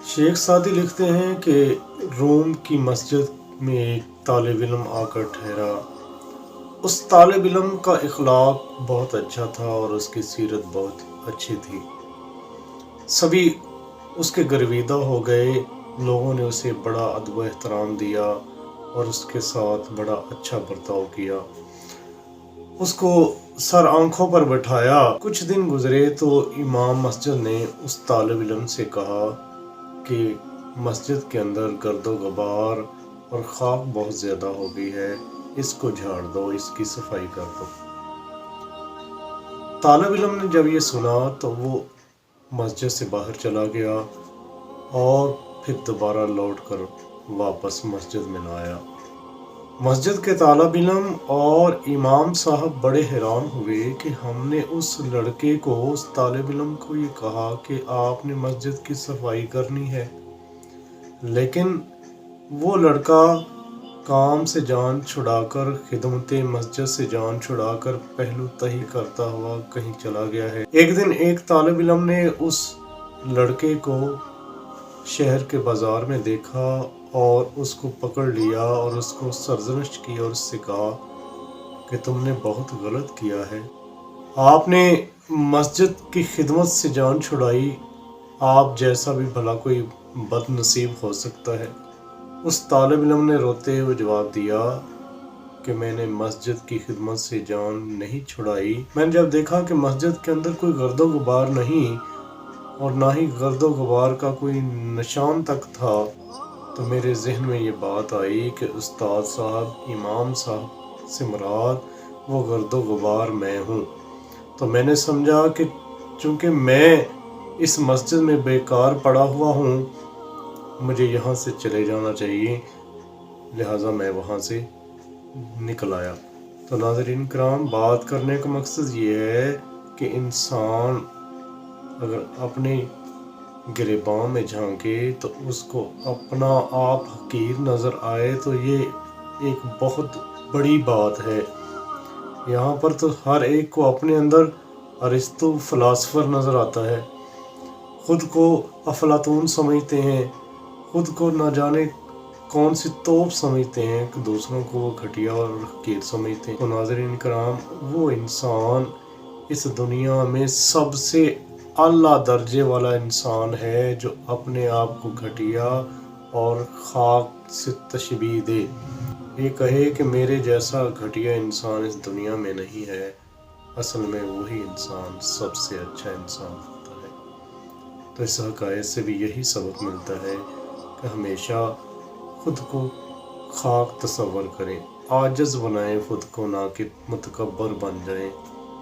शेख सादी लिखते हैं कि रोम की मस्जिद में एक तालिब इल्म आकर ठहरा। उस तालिब इल्म का इखलाक बहुत अच्छा था और उसकी सीरत बहुत अच्छी थी। सभी उसके गर्विदा हो गए। लोगों ने उसे बड़ा अदब एहतराम दिया और उसके साथ बड़ा अच्छा बर्ताव किया। उसको सर आंखों पर बैठाया। कुछ दिन गुजरे तो इमाम मस्जिद ने उस तालिब इल्म से कहा कि मस्जिद के अंदर गर्दो गबार और खाक बहुत ज़्यादा हो गई है, इसको झाड़ दो, इसकी सफाई कर दो। तालिब इल्म ने जब ये सुना तो वो मस्जिद से बाहर चला गया और फिर दोबारा लौट कर वापस मस्जिद में न आया। मस्जिद के तालिब इल्म और इमाम साहब बड़े हैरान हुए कि हमने उस लड़के को, उस तालिब इल्म को ये कहा कि आपने मस्जिद की सफाई करनी है, लेकिन वो लड़का काम से जान छुड़ाकर, खिदमत मस्जिद से जान छुड़ाकर पहलू तही करता हुआ कहीं चला गया है। एक दिन एक तालिब इल्म ने उस लड़के को शहर के बाजार में देखा और उसको पकड़ लिया और उसको सरजनिश की और उससे कहा कि तुमने बहुत गलत किया है, आपने मस्जिद की खिदमत से जान छुड़ाई, आप जैसा भी भला कोई बदनसीब हो सकता है। उस तालिब इल्म ने रोते हुए जवाब दिया कि मैंने मस्जिद की खिदमत से जान नहीं छुड़ाई। मैंने जब देखा कि मस्जिद के अंदर कोई गर्दो गुबार नहीं और ना ही गर्दो गुबार का कोई निशान तक था, तो मेरे जहन में ये बात आई कि उस्ताद साहब, इमाम साहब से मुराद वो गर्दो गुबार मैं हूँ। तो मैंने समझा कि चूँकि मैं इस मस्जिद में बेकार पड़ा हुआ हूँ, मुझे यहाँ से चले जाना चाहिए, लिहाजा मैं वहाँ से निकल आया। तो नाज़रीन किराम, बात करने का मकसद ये है कि इंसान अगर अपने गिरेबान में झांके तो उसको अपना आप हकीर नज़र आए तो ये एक बहुत बड़ी बात है। यहाँ पर तो हर एक को अपने अंदर अरिस्तो फ़िलासफ़र नज़र आता है, ख़ुद को अफलातून समझते हैं, खुद को न जाने कौन सी तोप समझते हैं कि दूसरों को वो घटिया और हकीर समझते हैं। तो नाज़रीन कराम, वो इंसान इस दुनिया में सबसे आला दर्जे वाला इंसान है जो अपने आप को घटिया और खाक से तशबीह दे, ये कहे कि मेरे जैसा घटिया इंसान इस दुनिया में नहीं है। असल में वही इंसान सबसे अच्छा इंसान होता है। तो इस हक़ाइक़ से भी यही सबक मिलता है कि हमेशा खुद को खाक तसव्वुर करें, आजिज़ बनाएं खुद को, ना कि मुतकब्बर बन जाएं।